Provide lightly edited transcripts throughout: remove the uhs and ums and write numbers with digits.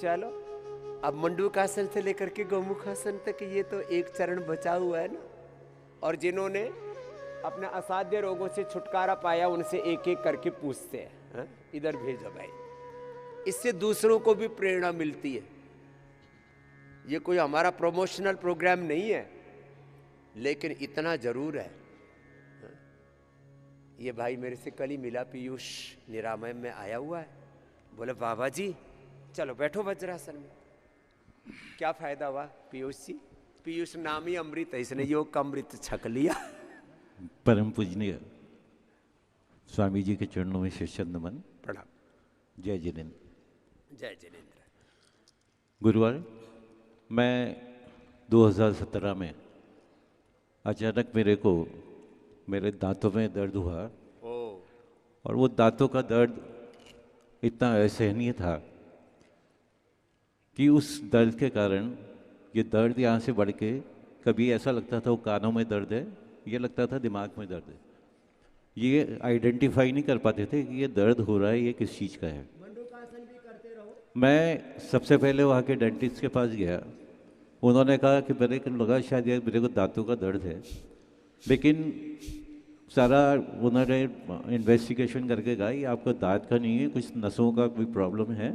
चलो अब मंडूकासन से लेकर के गौमुखासन तक ये तो एक चरण बचा हुआ है ना। और जिन्होंने अपने असाध्य रोगों से छुटकारा पाया उनसे एक एक करके पूछते हैं, हाँ? इधर भेजो भाई। इससे दूसरों को भी प्रेरणा मिलती है। ये कोई हमारा प्रमोशनल प्रोग्राम नहीं है, लेकिन इतना जरूर है। ये भाई मेरे से कल ही मिला, पीयूष निरामय में आया हुआ है। बोले बाबा जी चलो बैठो वज्रासन में। क्या फायदा हुआ पीयूष जी? पीयूष नाम ही अमृत है, इसने योग का अमृत छक लिया। परम पूजनीय स्वामी जी के चरणों में शिष्य नमन, प्रणाम। जय जिनेन्द्र। जय जिनेन्द्र। गुरुवार मैं 2017 में अचानक मेरे को मेरे दांतों में दर्द हुआ। और वो दांतों का दर्द इतना असहनीय था कि उस दर्द के कारण ये दर्द यहाँ से बढ़ के कभी ऐसा लगता था वो कानों में दर्द है, ये लगता था दिमाग में दर्द है। ये आइडेंटिफाई नहीं कर पाते थे कि ये दर्द हो रहा है ये किस चीज़ का है। मैं सबसे पहले वहाँ के डेंटिस्ट के पास गया। उन्होंने कहा कि मेरे को लगा शायद ये मेरे को दांतों का दर्द है, लेकिन सारा उन्होंने इन्वेस्टिगेशन करके कहा ये आपको दांत का नहीं है, कुछ नसों का कोई प्रॉब्लम है,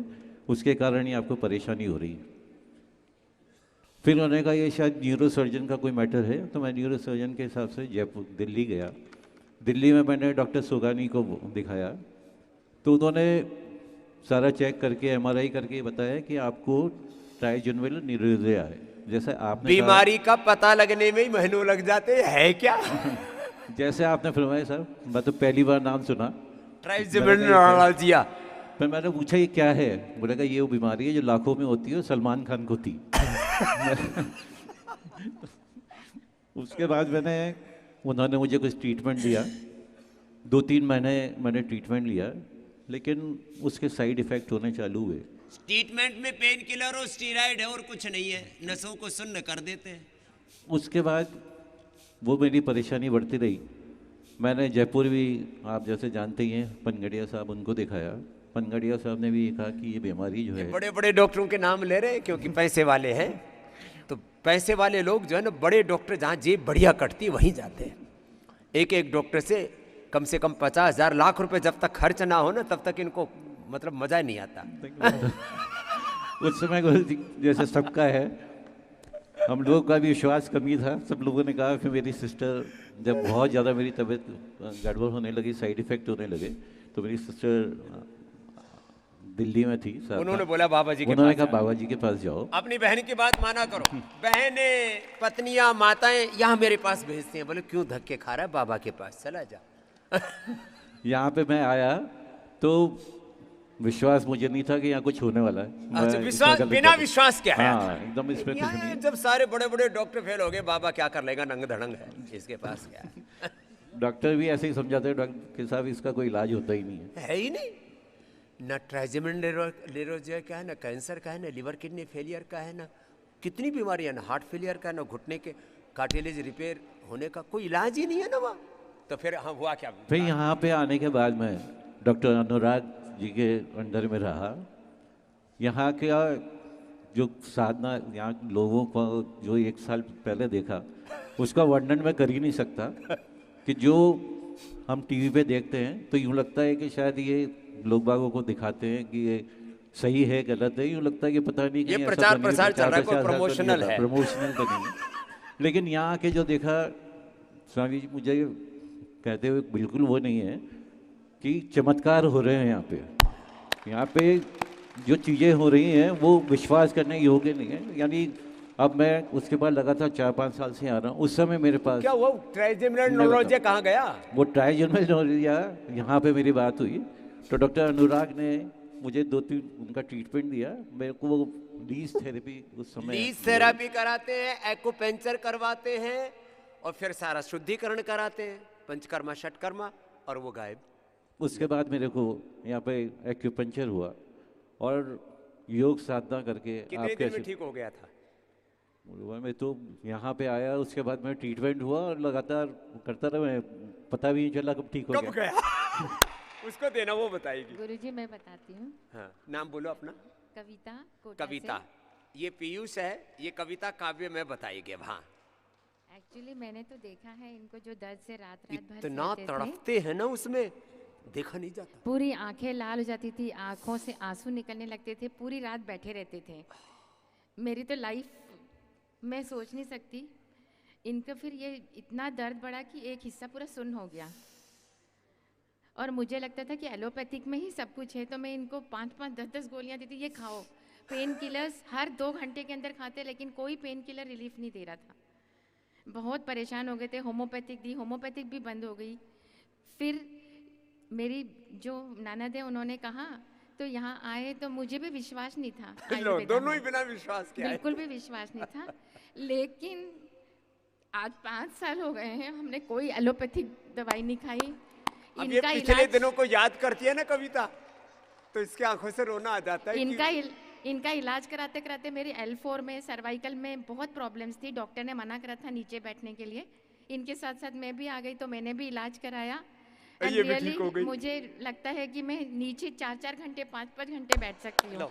उसके कारण ही आपको परेशानी हो रही है। फिर उन्होंने कहा ये शायद न्यूरो सर्जन का कोई मैटर है। तो मैं न्यूरो सर्जन के हिसाब से जयपुर दिल्ली गया। दिल्ली में मैंने डॉक्टर सुगानी को दिखाया। तो उन्होंने सारा चेक करके एमआरआई करके बताया कि आपको ट्राइजेमिनल न्यूरोसिया है। जैसे आपने बीमारी का पता लगने में ही महीनों लग जाते हैं क्या? जैसे आपने फरमाया सर, मैं तो पहली बार नाम सुना ट्राइजेमिनल। फिर मैंने पूछा ये क्या है? बोले कहा ये वो बीमारी है जो लाखों में होती है, सलमान खान को थी। उसके बाद उन्होंने मुझे कुछ ट्रीटमेंट दिया। 2-3 महीने मैंने ट्रीटमेंट लिया, लेकिन उसके साइड इफेक्ट होने चालू हुए। ट्रीटमेंट में पेन किलर और स्टीरॉइड है और कुछ नहीं है, नसों को सुन्न कर देते हैं। उसके बाद वो मेरी परेशानी बढ़ती रही। मैंने जयपुर भी आप जैसे जानते ही हैं पनगड़िया साहब, उनको दिखाया। पनगड़िया साहब ने भी कहा कि ये बीमारी जो है, बड़े बड़े डॉक्टरों के नाम ले रहे हैं क्योंकि पैसे वाले हैं। तो पैसे वाले लोग जो है ना, बड़े डॉक्टर जहाँ जेब बढ़िया कटती है वहीं जाते हैं। एक एक डॉक्टर से कम 50,000 लाख रुपए जब तक खर्च ना हो ना, तब तक इनको मतलब मजा ही नहीं आता। उस समय जैसे सबका है, हम लोगों का भी विश्वास कमी था। सब लोगों ने कहा। फिर मेरी सिस्टर जब बहुत ज़्यादा मेरी तबीयत गड़बड़ होने लगी, साइड इफेक्ट होने लगे, तो मेरी सिस्टर दिल्ली में थी। उन्होंने बोला बाबा जी के उन्होंने कहा बाबा जी के पास जाओ, अपनी बहन की बात माना करो। बहनें, पत्नियां, माताएं यहाँ मेरे पास भेजती हैं। बोले क्यों धक्के खा रहा है, बाबा के पास चला जा। यहाँ पे मैं आया तो विश्वास मुझे नहीं था कि यहाँ कुछ होने वाला है। अच्छा, विश्वास बिना विश्वास क्या है? हाँ, एकदम इसमें कुछ नहीं। जब सारे बड़े बड़े डॉक्टर फेल हो गए, बाबा क्या कर लेगा, नंग धड़ंग है, इसके पास क्या है। डॉक्टर भी ऐसे ही समझाते हैं, डॉक्टर साहब इसका कोई इलाज होता ही नहीं है ही नहीं। ना ट्राइजेमिनल न्यूरोसिया का है, ना कैंसर का है, ना लिवर किडनी फेलियर का है, ना कितनी बीमारियां, ना हार्ट फेलियर का, ना घुटने के कार्टिलेज रिपेयर होने का कोई इलाज ही नहीं है ना वहाँ। तो फिर हाँ हुआ क्या? फिर यहाँ पे आने के बाद मैं डॉक्टर अनुराग जी के अंडर में रहा। यहाँ के जो साधना यहाँ लोगों को जो 1 साल पहले देखा, उसका वर्णन मैं कर ही नहीं सकता। कि जो हम टीवी पे देखते हैं तो यूँ लगता है कि शायद ये लोग बागों को दिखाते हैं कि ये सही है गलत है, यूँ लगता है कि पता नहीं, ये प्रचार प्रसार चल रहा है, कोई प्रमोशनल है। प्रमोशनल तो नहीं। लेकिन यहाँ के जो देखा, स्वामी जी मुझे कहते हुए बिल्कुल वो नहीं है कि चमत्कार हो रहे हैं यहाँ पे। यहाँ पे जो चीज़ें हो रही हैं वो विश्वास करने योग्य नहीं है। यानी अब मैं उसके बाद लगातार 4-5 साल से आ रहा हूँ। उस समय मेरे पास क्या वो ट्राइजेमिनल न्यूरोसिया कहाँ गया? वो ट्राइजेमिनल न्यूरोसिया यहाँ पे मेरी बात हुई तो डॉक्टर अनुराग ने मुझे 2-3 उनका ट्रीटमेंट दिया। मेरे को वो लीज थेरेपी उस समय, लीज थेरेपी कराते हैं, एक्यूपेंचर करवाते हैं और फिर सारा शुद्धिकरण कराते हैं, पंचकर्मा षटकर्मा, और वो गायब। उसके बाद मेरे को यहाँ पे एक्यूपंक्चर हुआ और योग साधना करके कितने दिन में ठीक हो गया था? मैं तो यहाँ पे आया, उसके बाद मैं ट्रीटमेंट हुआ और लगातार करता रहा। मैं पता भी नहीं चला कब ठीक हो गया। उसको देना, वो बताएगी। गुरुजी मैं बताती हूँ। हाँ, नाम बोलो अपना। कविता कोटा कविता, ये पीयूष है, ये कविता काव्य में बताएगी। हाँ, एक्चुअली मैंने तो देखा है इनको जो दर्द से रात रात भर इतना सहते थे। तड़पते हैं ना उसमें, देखा नहीं जाता। पूरी आंखें लाल हो जाती थी, आंखों से आंसू निकलने लगते थे, पूरी रात बैठे रहते थे। मेरी तो लाइफ मैं सोच नहीं सकती। इनका फिर ये इतना दर्द बढ़ा कि एक हिस्सा पूरा सुन्न हो गया, और मुझे लगता था कि एलोपैथिक में ही सब कुछ है, तो मैं इनको 5-5, 10-10 गोलियां देती, ये खाओ। पेन किलर्स हर 2 घंटे के अंदर खाते, लेकिन कोई पेन किलर रिलीफ नहीं दे रहा था। बहुत परेशान हो गए थे। होम्योपैथिक दी, होम्योपैथिक भी बंद हो गई। फिर मेरी जो ननद है उन्होंने कहा, तो यहाँ आए तो मुझे भी विश्वास नहीं था आयुर्वेदा दोनों में। ही बिना विश्वास के आए। बिल्कुल भी विश्वास नहीं था। लेकिन आज 5 साल हो गए हैं, हमने कोई एलोपैथिक दवाई नहीं खाई। अब ये पिछले दिनों को याद करती है ना कविता, तो इसके आंखों से रोना आ जाता है। इनका इलाज कराते कराते मेरी L4 में सर्वाइकल में बहुत प्रॉब्लम्स थी। डॉक्टर ने मना करा था नीचे बैठने के लिए। इनके साथ साथ मैं भी आ गई, तो मैंने भी इलाज कराया। एंड ये भी ठीक हो गई। मुझे लगता है कि मैं नीचे 4-4 घंटे 5-5 घंटे बैठ सकती हूँ।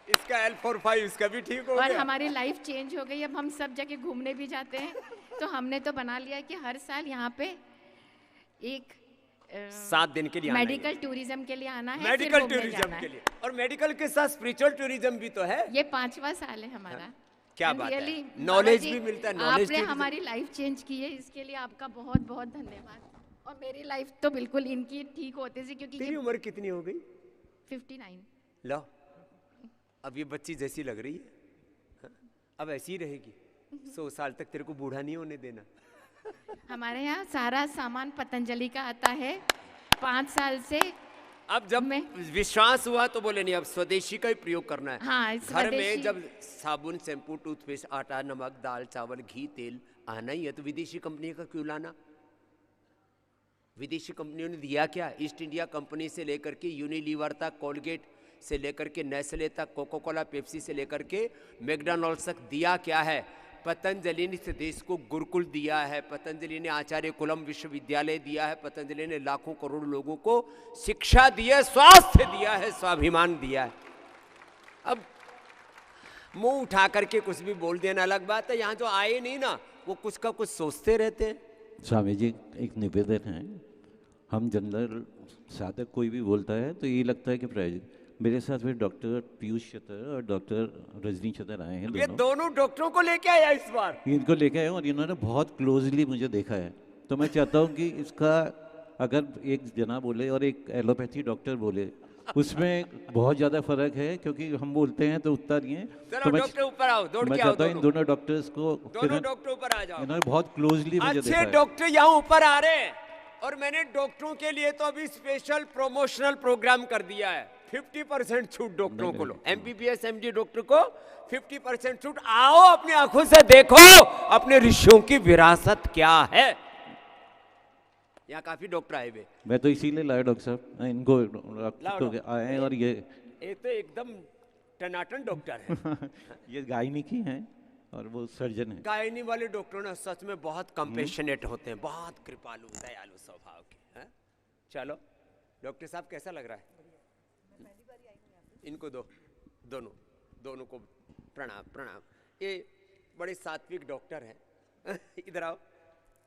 इसका L4-5 इसका भी ठीक हो गया। और हमारी लाइफ चेंज हो गई। अब हम सब जगह घूमने भी जाते हैं, तो हमने तो बना लिया कि हर साल यहाँ पे एक 7 दिन के लिए मेडिकल टूरिज्म के लिए आना है। मेडिकल टूरिज्म के लिए, और मेडिकल के साथ स्पिरिचुअल टूरिज्म भी तो है। ये 5वां साल है हमारा। क्या बात है, नॉलेज भी मिलता है। नॉलेज आपने हमारी लाइफ चेंज की है, इसके लिए आपका बहुत बहुत धन्यवाद। और मेरी लाइफ तो बिल्कुल इनकी ठीक होते थी, क्योंकि तेरी उम्र कितनी हो गई? 59। लो, अब ये बच्ची जैसी लग रही है, अब ऐसी ही रहेगी। 100 साल तक तेरे को बूढ़ा नहीं होने देना। हमारे यहाँ सारा सामान पतंजलि का आता है 5 साल से। अब जब मैं विश्वास हुआ तो बोले नहीं, अब स्वदेशी का ही प्रयोग करना है। हाँ, घर में जब साबुन, शैम्पू, टूथपेस्ट, आटा, नमक, दाल, चावल, घी, तेल आना ही है, तो विदेशी कंपनी का क्यों लाना? विदेशी कंपनियों ने दिया क्या? ईस्ट इंडिया कंपनी से लेकर के यूनिलीवर तक, कोलगेट से लेकर के नेस्ले तक, कोको कोला, पेप्सी से लेकर के मैकडॉनल्ड्स तक दिया क्या है? पतंजलि ने इस देश को गुरुकुल दिया है। पतंजलि ने आचार्य कुलम विश्वविद्यालय दिया है। पतंजलि ने लाखों करोड़ लोगों को शिक्षा दी है, स्वास्थ्य दिया है, स्वाभिमान दिया है। अब मुंह उठा करके कुछ भी बोल देना अलग बात है। यहाँ जो आए नहीं ना, वो कुछ का कुछ सोचते रहते हैं। स्वामी जी, एक निवेदन है, हम जनरल साधक कोई भी बोलता है तो ये लगता है कि प्रायोजित। मेरे साथ फिर डॉक्टर पीयूष चतर और डॉक्टर रजनी चतर आए हैं। ये दोनों डॉक्टरों को लेके आया इस बार। इनको लेके आए और इन्होंने बहुत क्लोजली मुझे देखा है। तो मैं चाहता हूँ कि इसका अगर एक जना बोले और एक एलोपैथी डॉक्टर बोले, उसमें बहुत ज़्यादा फर्क है, क्योंकि हम बोलते हैं तो उतना नहीं है। तो मैं डॉक्टर ऊपर आओ, दौड़ मैं के आओ। चाहता हूँ इन दोनों डॉक्टर्स को, दोनों डॉक्टर ऊपर आ जाओ। इन्होंने बहुत क्लोजली मुझे देखा अच्छे है। डॉक्टर यहाँ ऊपर आ रहे हैं, और मैंने डॉक्टरों के लिए तो अभी स्पेशल प्रमोशनल प्रोग्राम कर दिया है। 50% छूट डॉक्टरों को लो। MBBS MD डॉक्टर को 50% छूट। आओ, अपनी आंखों से देखो अपने ऋषियों की विरासत क्या है। यहाँ काफी डॉक्टर आए हुए। मैं तो इसीलिए लाया डॉक्टर साहब, इनको तो आए हैं। और ये तो एकदम टनाटन डॉक्टर है। ये गायनिकी हैं और वो सर्जन है। गायनी वाले डॉक्टर ना सच में बहुत कंपेशनेट होते हैं, बहुत कृपालु, दयालु स्वभाव के हैं। चलो डॉक्टर साहब, कैसा लग रहा है? इनको दोनों को प्रणाम प्रणाम। ये बड़े सात्विक डॉक्टर हैं। इधर आओ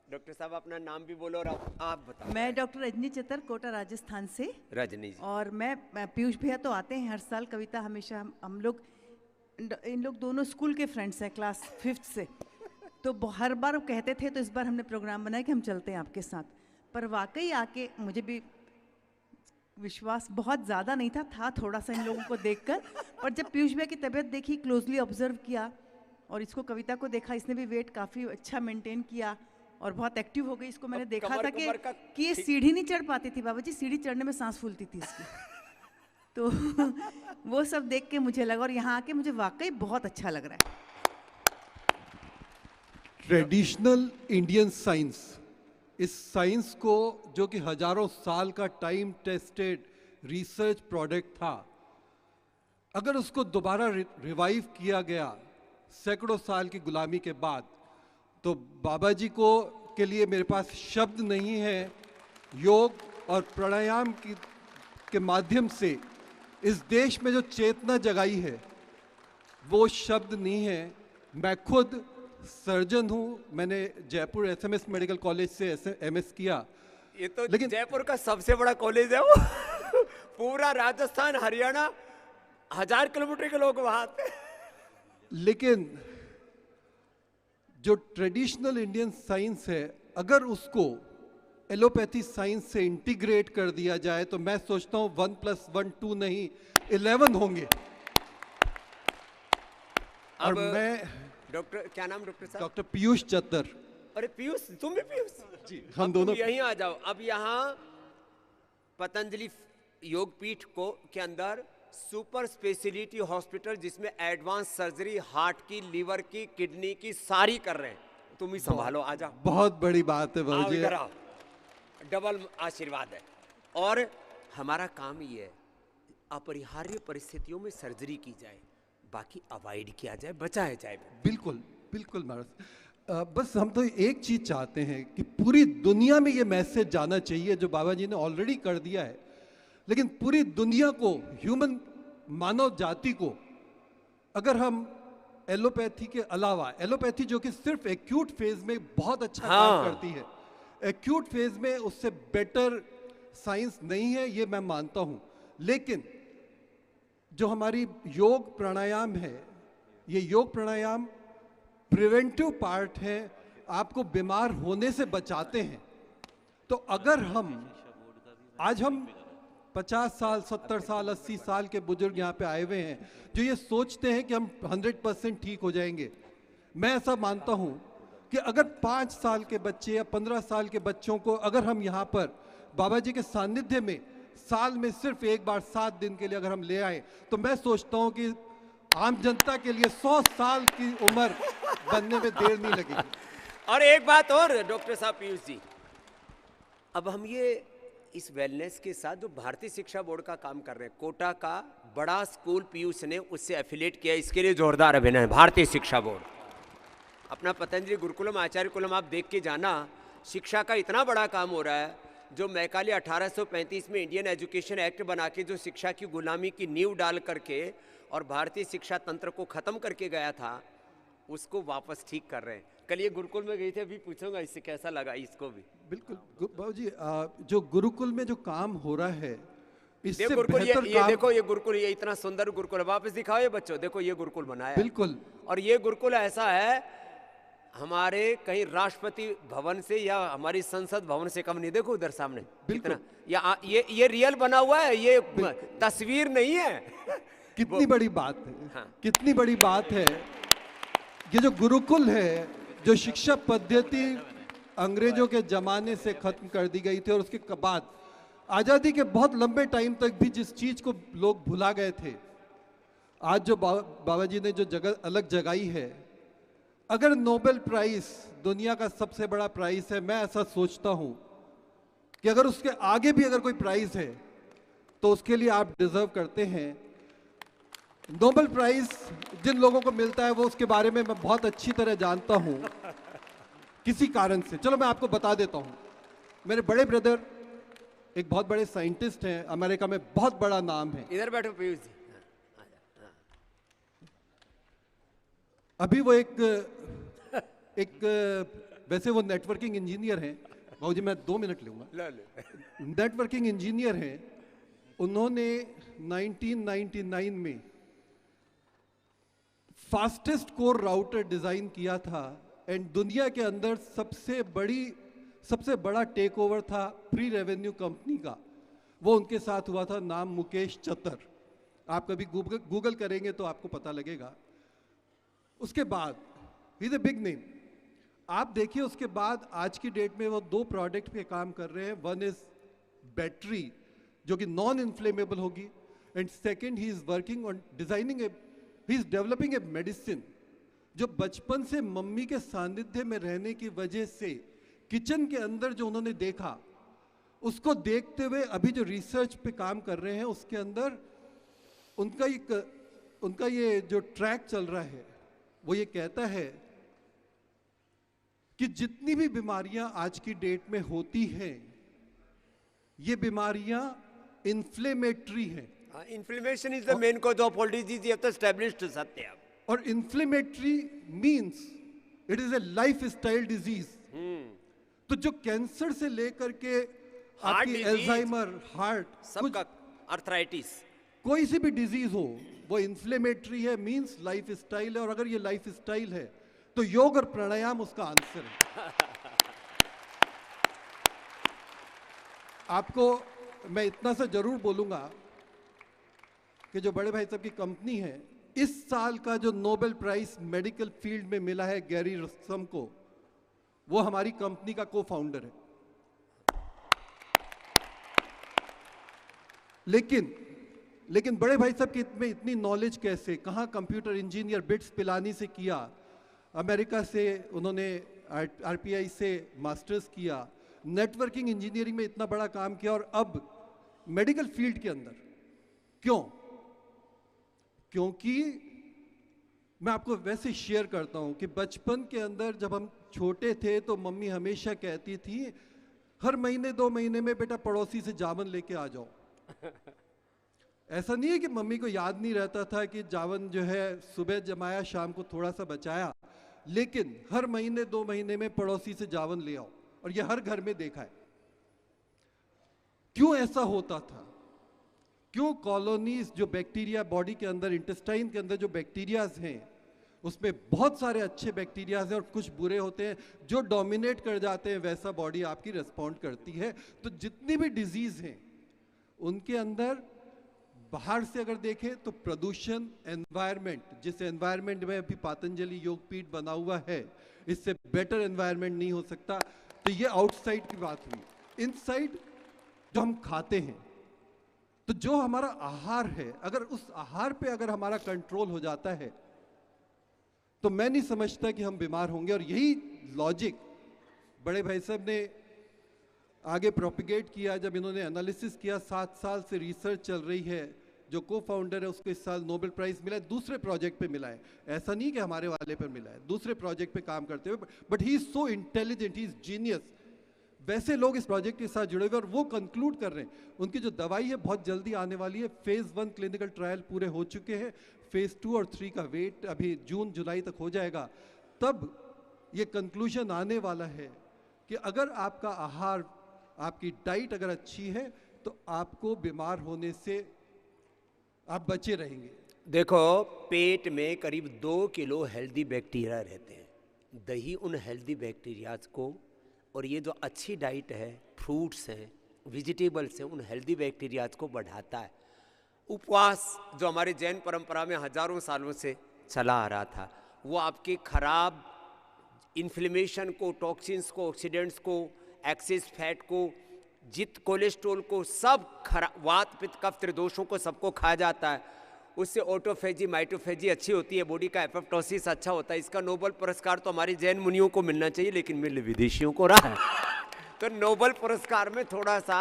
डॉक्टर साहब, अपना नाम भी बोलो और आप बताओ। मैं डॉक्टर रजनी चतर, कोटा राजस्थान से। रजनी जी। और मैं पीयूष भैया तो आते हैं हर साल। कविता हमेशा हम लोग, इन लोग दोनों स्कूल के फ्रेंड्स हैं, क्लास 5th से। तो हर बार कहते थे, तो इस बार हमने प्रोग्राम बनाया कि हम चलते हैं आपके साथ। पर वाकई आके मुझे भी विश्वास बहुत ज़्यादा नहीं था थोड़ा सा इन लोगों को देखकर। पर जब पीयूष भैया की तबीयत देखी, क्लोजली ऑब्जर्व किया, और इसको कविता को देखा, इसने भी वेट काफ़ी अच्छा मेंटेन किया और बहुत एक्टिव हो गई। इसको मैंने देखा था कि ये सीढ़ी नहीं चढ़ पाती थी बाबा जी, सीढ़ी चढ़ने में सांस फूलती थी इसकी। तो वो सब देख के मुझे लगा, और यहाँ आके मुझे वाकई बहुत अच्छा लग रहा है। ट्रेडिशनल इंडियन साइंस, इस साइंस को जो कि हजारों साल का टाइम टेस्टेड रिसर्च प्रोडक्ट था, अगर उसको दोबारा रिवाइव किया गया सैकड़ों साल की गुलामी के बाद, तो बाबा जी को के लिए मेरे पास शब्द नहीं है। योग और प्राणायाम के माध्यम से इस देश में जो चेतना जगाई है, वो शब्द नहीं है। मैं खुद सर्जन हूँ, मैंने जयपुर एसएमएस मेडिकल कॉलेज से एमएस किया। ये तो लेकिन- जयपुर का सबसे बड़ा कॉलेज है वो। पूरा राजस्थान हरियाणा 1000 किलोमीटर के लोग वहां आते हैं। लेकिन जो ट्रेडिशनल इंडियन साइंस है, अगर उसको एलोपैथी साइंस से इंटीग्रेट कर दिया जाए तो मैं सोचता हूं 1 + 1 2 नहीं 11 होंगे। और अब मैं डॉक्टर, क्या नाम डॉक्टर साहब? डॉक्टर पीयूष चत्तर अरे पीयूष, तुम भी पीयूष जी, अब हम तुम दोनों यहीं आ जाओ। अब यहाँ पतंजलि योग पीठ को के अंदर सुपर स्पेशलिटी हॉस्पिटल, जिसमें एडवांस सर्जरी हार्ट की, लीवर की, किडनी की सारी कर रहे हैं। तुम ही संभालो, आ जाओ। बहुत बड़ी बात है आओ बाबूजी। इधर आओ, डबल आशीर्वाद है। और हमारा काम ये है, अपरिहार्य परिस्थितियों में सर्जरी की जाए, बाकी अवॉइड किया जाए, बचाया जाए। बिल्कुल बिल्कुल महाराज। बस हम तो एक चीज चाहते हैं कि पूरी दुनिया में ये मैसेज जाना चाहिए जो बाबा जी ने ऑलरेडी कर दिया है, लेकिन पूरी दुनिया को, ह्यूमन मानव जाति को, अगर हम एलोपैथी के अलावा, एलोपैथी जो कि सिर्फ एक्यूट फेज में बहुत अच्छा काम करती है, एक्यूट फेज में उससे बेटर साइंस नहीं है, ये मैं मानता हूं। लेकिन जो हमारी योग प्राणायाम है, ये योग प्राणायाम प्रिवेंटिव पार्ट है, आपको बीमार होने से बचाते हैं। तो अगर आज हम 50 साल, 70 साल, 80 साल के बुजुर्ग यहाँ पे आए हुए हैं जो ये सोचते हैं कि हम 100% ठीक हो जाएंगे, मैं ऐसा मानता हूँ कि अगर 5 साल के बच्चे या 15 साल के बच्चों को अगर हम यहाँ पर बाबा जी के सानिध्य में साल में सिर्फ एक बार 7 दिन के लिए अगर हम ले आए, तो मैं सोचता हूँ कि आम जनता के लिए 100 साल की उम्र बनने में देर नहीं लगेगी। और एक बात और डॉक्टर साहब, पीयूष जी, अब हम ये इस वेलनेस के साथ जो भारतीय शिक्षा बोर्ड का काम कर रहे हैं, कोटा का बड़ा स्कूल पीयूष ने उससे एफिलेट किया, इसके लिए जोरदार अभिनय। भारतीय शिक्षा बोर्ड, अपना पतंजलि गुरुकुलम, आचार्य कुलम आप देख के जाना, शिक्षा का इतना बड़ा काम हो रहा है। जो मैकाले 1835 में इंडियन एजुकेशन एक्ट बना के जो शिक्षा की गुलामी की नींव डाल करके और भारतीय शिक्षा तंत्र को खत्म करके गया था, उसको वापस ठीक कर रहे हैं। कल ये गुरुकुल में गई थी, अभी पूछूंगा इससे कैसा लगा इसको भी। बिल्कुल बाबूजी, जो गुरुकुल में जो काम हो रहा है, इससे देखो गुरुकुल, बेहतर ये काम। देखो ये गुरुकुल, ये इतना सुंदर गुरुकुल है, वापस दिखाओ ये बच्चों, देखो ये गुरुकुल बनाया है। बिल्कुल। और ये गुरुकुल ऐसा है हमारे कहीं राष्ट्रपति भवन से या हमारी संसद भवन से कम नहीं। देखो उधर सामने बिल्कुल। कितना, ये रियल बना हुआ है, ये तस्वीर नहीं है। कितनी बड़ी बात है, हाँ। कितनी बड़ी बात है। ये जो गुरुकुल है, जो शिक्षा पद्धति अंग्रेजों के जमाने से खत्म कर दी गई थी, और उसके बाद आजादी के बहुत लंबे टाइम तक भी जिस चीज को लोग भुला गए थे, आज जो बाबा जी ने जो जगह अलग जगाई है, अगर नोबेल प्राइज दुनिया का सबसे बड़ा प्राइज है, मैं ऐसा सोचता हूं कि अगर उसके आगे भी अगर कोई प्राइज है तो उसके लिए आप डिजर्व करते हैं। नोबेल प्राइज जिन लोगों को मिलता है वो उसके बारे में मैं बहुत अच्छी तरह जानता हूं, किसी कारण से। चलो मैं आपको बता देता हूं। मेरे बड़े ब्रदर एक बहुत बड़े साइंटिस्ट हैं, अमेरिका में बहुत बड़ा नाम है। इधर बैठो पीयूष जी। अभी वो एक वैसे वो नेटवर्किंग इंजीनियर हैं। बाबूजी मैं 2 मिनट लूंगा। नेटवर्किंग इंजीनियर हैं। उन्होंने 1999 में फास्टेस्ट कोर राउटर डिजाइन किया था, एंड दुनिया के अंदर सबसे बड़ा टेक ओवर था प्री रेवेन्यू कंपनी का, वो उनके साथ हुआ था। नाम मुकेश चतर। आप कभी गूगल करेंगे तो आपको पता लगेगा। उसके बाद he is a big name. आप देखिए उसके बाद आज की डेट में वो 2 प्रोडक्ट पे काम कर रहे हैं। वन इज बैटरी जो कि नॉन इन्फ्लेमेबल होगी, and second he is working on he is developing a medicine जो बचपन से मम्मी के सानिध्य में रहने की वजह से किचन के अंदर जो उन्होंने देखा, उसको देखते हुए अभी जो रिसर्च पे काम कर रहे हैं, उसके अंदर उनका ये जो ट्रैक चल रहा है वो ये कहता है कि जितनी भी बीमारियां आज की डेट में होती हैं, ये बीमारियां इन्फ्लेमेटरी हैं। Inflammation is the main cause of old age, ये तो एस्टैब्लिश्ड सत्य है। और inflammatory means it is a life style disease. तो जो कैंसर से लेकर के आपकी disease, एल्जाइमर, हार्ट, सबका, अर्थराइटिस, कोई सी भी डिजीज हो वो इन्फ्लेमेटरी है, मींस लाइफ स्टाइल है। और अगर ये लाइफ स्टाइल है तो योग और प्राणायाम उसका आंसर है। आपको मैं इतना सा जरूर बोलूंगा कि जो बड़े भाई साहब की कंपनी है, इस साल का जो नोबेल प्राइज मेडिकल फील्ड में मिला है गैरी रस्सम को, वो हमारी कंपनी का को फाउंडर है। लेकिन बड़े भाई साहब की में इतनी नॉलेज कैसे, कहाँ कंप्यूटर इंजीनियर बिट्स पिलानी से किया, अमेरिका से उन्होंने आरपीआई से मास्टर्स किया, नेटवर्किंग इंजीनियरिंग में इतना बड़ा काम किया, और अब मेडिकल फील्ड के अंदर क्यों? क्योंकि मैं आपको वैसे शेयर करता हूं कि बचपन के अंदर जब हम छोटे थे तो मम्मी हमेशा कहती थी हर महीने 2 महीने में बेटा पड़ोसी से जावन लेके आ जाओ। ऐसा नहीं है कि मम्मी को याद नहीं रहता था कि जावन जो है सुबह जमाया शाम को थोड़ा सा बचाया, लेकिन हर महीने 2 महीने में पड़ोसी से जावन ले आओ, और ये हर घर में देखा है। क्यों ऐसा होता था? क्यों कॉलोनीज, जो बैक्टीरिया बॉडी के अंदर, इंटेस्टाइन के अंदर जो बैक्टीरियाज हैं, उसमें बहुत सारे अच्छे बैक्टीरियाज हैं और कुछ बुरे होते हैं, जो डोमिनेट कर जाते हैं वैसा बॉडी आपकी रिस्पॉन्ड करती है। तो जितनी भी डिजीज हैं उनके अंदर बाहर से अगर देखें तो प्रदूषण, एनवायरनमेंट, जिस एनवायरनमेंट में अभी पातंजलि योगपीठ बना हुआ है, इससे बेटर एनवायरनमेंट नहीं हो सकता। तो ये आउटसाइड की बात हुई। इनसाइड जो हम खाते हैं, तो जो हमारा आहार है, अगर उस आहार पे अगर हमारा कंट्रोल हो जाता है तो मैं नहीं समझता कि हम बीमार होंगे। और यही लॉजिक बड़े भाई साहब ने आगे प्रोपिगेट किया जब इन्होंने एनालिसिस किया। 7 साल से रिसर्च चल रही है। जो को फाउंडर है उसको इस साल नोबेल प्राइज मिला है, दूसरे प्रोजेक्ट पे मिला है। ऐसा नहीं कि हमारे वाले पर मिला है, दूसरे प्रोजेक्ट पे काम करते हुए। But he is so intelligent, he is genius. वैसे लोग इस प्रोजेक्ट के साथ जुड़े हुए और वो कंक्लूड कर रहे हैं। उनकी जो दवाई है बहुत जल्दी आने वाली है। फेज 1 क्लिनिकल ट्रायल पूरे हो चुके हैं, फेज 2 और 3 का वेट अभी जून जुलाई तक हो जाएगा। तब ये कंक्लूजन आने वाला है कि अगर आपका आहार, आपकी डाइट अगर अच्छी है तो आपको बीमार होने से आप बचे रहेंगे। देखो, पेट में करीब 2 किलो हेल्दी बैक्टीरिया रहते हैं। दही उन हेल्दी बैक्टीरियाज को, और ये जो अच्छी डाइट है, फ्रूट्स हैं, वेजिटेबल्स हैं, उन हेल्दी बैक्टीरियाज को बढ़ाता है। उपवास जो हमारे जैन परंपरा में हजारों सालों से चला आ रहा था, वो आपके खराब इन्फ्लेमेशन को, टॉक्सिन्स को, ऑक्सीडेंट्स को, एक्सेस फैट को, जित कोलेस्ट्रोल को, सब वात पित्त कफ त्रिदोषों को सबको खा जाता है। उससे ऑटोफेजी, माइटोफेजी अच्छी होती है, बॉडी का एपोप्टोसिस अच्छा होता है। इसका नोबेल पुरस्कार तो हमारे जैन मुनियों को मिलना चाहिए, लेकिन मिल विदेशियों को रहा है। तो नोबेल पुरस्कार में थोड़ा सा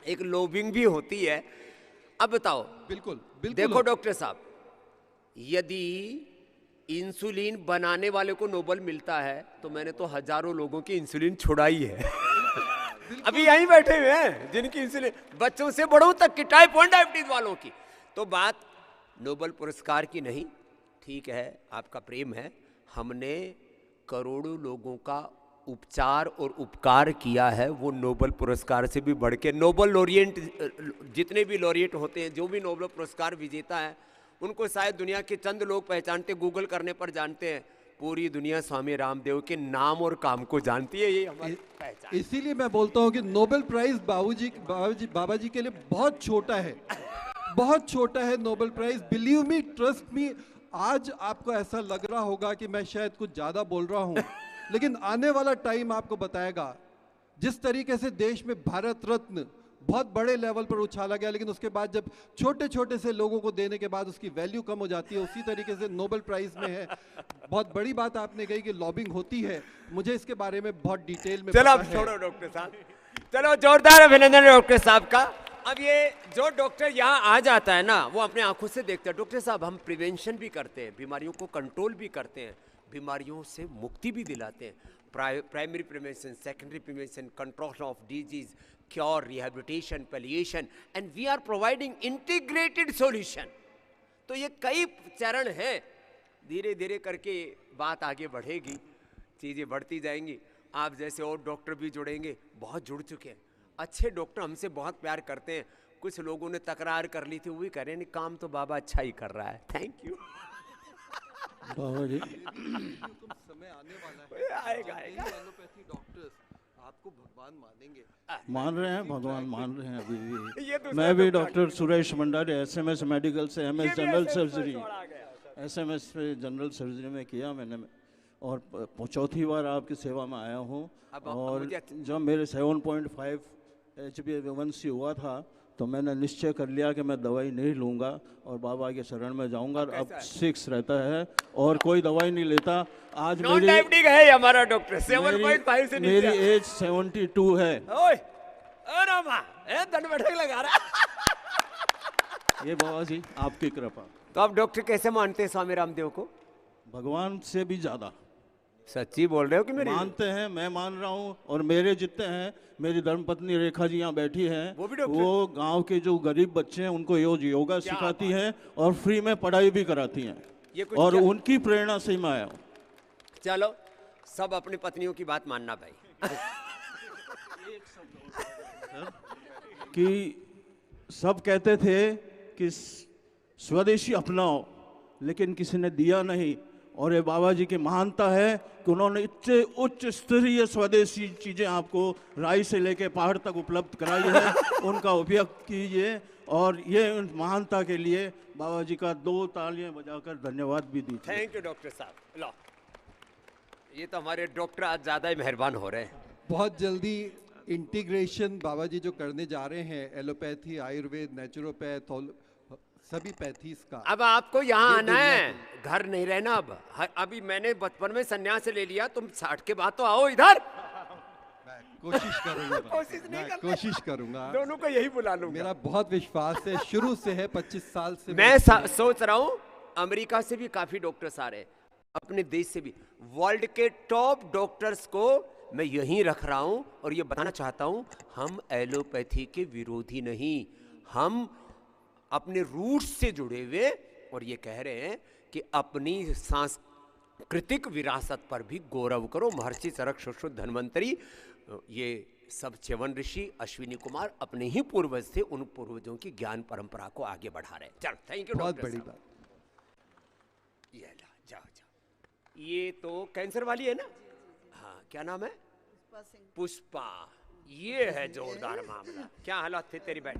एक लोबिंग भी होती है। अब बताओ, बिल्कुल, बिल्कुल। देखो डॉक्टर साहब, यदि इंसुलिन बनाने वाले को नोबेल मिलता है तो मैंने तो हजारों लोगों की इंसुलिन छुड़ाई है। अभी यहीं बैठे हुए हैं जिनकी इंसुलिन, बच्चों से बड़ों तक की, टाइप 1 डायबिटीज वालों की। तो बात नोबेल पुरस्कार की नहीं, ठीक है, आपका प्रेम है। हमने करोड़ों लोगों का उपचार और उपकार किया है, वो नोबेल पुरस्कार से भी बढ़ के। नोबेल लॉरिएट, जितने भी लॉरिएट होते हैं, जो भी नोबेल पुरस्कार विजेता है, उनको शायद दुनिया के चंद लोग पहचानते, गूगल करने पर जानते हैं। पूरी दुनिया स्वामी रामदेव के नाम और काम को जानती है, ये हमारी पहचान। इसीलिए मैं बोलता हूँ कि नोबेल प्राइज बाबा जी के लिए बहुत छोटा है, बहुत छोटा है Nobel prize. Believe me, trust me. आज आपको ऐसा लग रहा होगा कि मैं शायद कुछ ज्यादा बोल रहा हूँ, लेकिन आने वाला टाइम आपको बताएगा। जिस तरीके से देश में भारत रत्न बहुत बड़े लेवल पर उछाला गया, लेकिन उसके बाद जब छोटे छोटे से लोगों को देने के बाद उसकी वैल्यू कम हो जाती है, उसी तरीके से नोबेल प्राइज में है। बहुत बड़ी बात आपने कही कि लॉबिंग होती है, मुझे इसके बारे में बहुत डिटेल में चलो अब छोड़ो डॉक्टर साहब, चलो जोरदार अभिनंदन डॉक्टर साहब का। अब ये जो डॉक्टर यहाँ आ जाता है ना, वो अपने आंखों से देखता है। डॉक्टर साहब, हम प्रिवेंशन भी करते हैं, बीमारियों को कंट्रोल भी करते हैं, बीमारियों से मुक्ति भी दिलाते हैं। Primary prevention, secondary prevention, control of disease, cure, rehabilitation, palliation, and we are providing integrated solution. तो ये कई चरण हैं धीरे धीरे करके बात आगे बढ़ेगी, चीज़ें बढ़ती जाएंगी। आप जैसे और डॉक्टर भी जुड़ेंगे, बहुत जुड़ चुके हैं। अच्छे डॉक्टर हमसे बहुत प्यार करते हैं। कुछ लोगों ने तकरार कर ली थी, वो भी कह रहे हैं नहीं काम तो बाबा अच्छा ही कर रहा है। Thank you. बाबा जी समय आने वाला है, आएगा एलोपैथी डॉक्टर्स आपको भगवान मानेंगे। मान रहे हैं, भगवान मान रहे हैं अभी भी। ये दूसरा मैं भी डॉक्टर डॉक्टर सुरेश भंडारे SMS मेडिकल से MS जनरल सर्जरी, छोड़ा गया। SMS पे जनरल सर्जरी में किया मैंने, और चौथी बार आपकी सेवा में आया हूँ। अब और मुझे जब मेरे 7.5 HbA1c हुआ था तो मैंने निश्चय कर लिया कि मैं दवाई नहीं लूँगा और बाबा के शरण में जाऊँगा। और अब 6 रहता है और कोई दवाई नहीं लेता। आज नॉन मेरी डायबिटिक है हमारा डॉक्टर, 7.5 से मेरी नीचे। एज 72 है। ओए ओ रामा, ए दंड बैठक लगा रहा। ये बाबा जी आपकी कृपा। तो आप डॉक्टर कैसे मानते हैं स्वामी रामदेव को? भगवान से भी ज्यादा सच्ची बोल रहे हो कि मेरी? मानते हैं, मैं मान रहा हूँ। और मेरे जितने हैं, मेरी धर्मपत्नी रेखा जी यहाँ बैठी हैं, वो भी डॉक्टर? वो गांव के जो गरीब बच्चे हैं उनको योगा सिखाती हैं और फ्री में पढ़ाई भी कराती ये हैं। कुछ और क्या- उनकी प्रेरणा से ही मैं आया हूँ। चलो सब अपनी पत्नियों की बात मानना भाई। कि सब कहते थे कि स्वदेशी अपनाओ, लेकिन किसी ने दिया नहीं। और ये बाबा जी की महानता है कि उन्होंने इतने उच्च स्तरीय स्वदेशी चीज़ें आपको राई से लेके पहाड़ तक उपलब्ध कराई है। उनका उपयोग कीजिए। और ये उन महानता के लिए बाबा जी का 2 तालियां बजाकर धन्यवाद भी दीजिए। थैंक यू डॉक्टर साहब। लो, ये तो हमारे डॉक्टर आज ज्यादा ही मेहरबान हो रहे हैं। बहुत जल्दी इंटीग्रेशन बाबा जी जो करने जा रहे हैं, एलोपैथी, आयुर्वेद, नेचुरोपैथ, सभी पैथीज का। अब आपको यहाँ ये आना दुनिया है, घर नहीं रहना। अब अभी मैंने बचपन में संन्यास ले लिया, तुम 60 के बाद तो आओ इधर। मैं कोशिश करूंगा। कोशिश नहीं मैं करते। कोशिश करूंगा। दोनों को यही बुला लूंगा। मेरा बहुत विश्वास है, शुरू से है, 25 साल से मैं सोच रहा हूँ अमेरिका से भी काफी डॉक्टर्स आ रहे हैं, अपने देश से भी। वर्ल्ड के टॉप डॉक्टर्स को मैं यहीं रख रहा हूँ और ये बताना चाहता हूँ, हम एलोपैथी के विरोधी नहीं, हम अपने रूट्स से जुड़े हुए। और ये कह रहे हैं कि अपनी सांस्कृतिक विरासत पर भी गौरव करो। महर्षि चरक सुश्रुत धन्वंतरी, ये सब च्यवन ऋषि, अश्विनी कुमार अपने ही पूर्वज थे, उन पूर्वजों की ज्ञान परंपरा को आगे बढ़ा रहे हैं। चलो थैंक यू बहुत डॉक्टर बड़ी साहब। बात। ये ला, जाओ जाओ। ये तो कैंसर वाली है ना? हाँ, क्या नाम है? पुष्पा। ये है जोरदार मामला। क्या हालात थे तेरी? बैठ।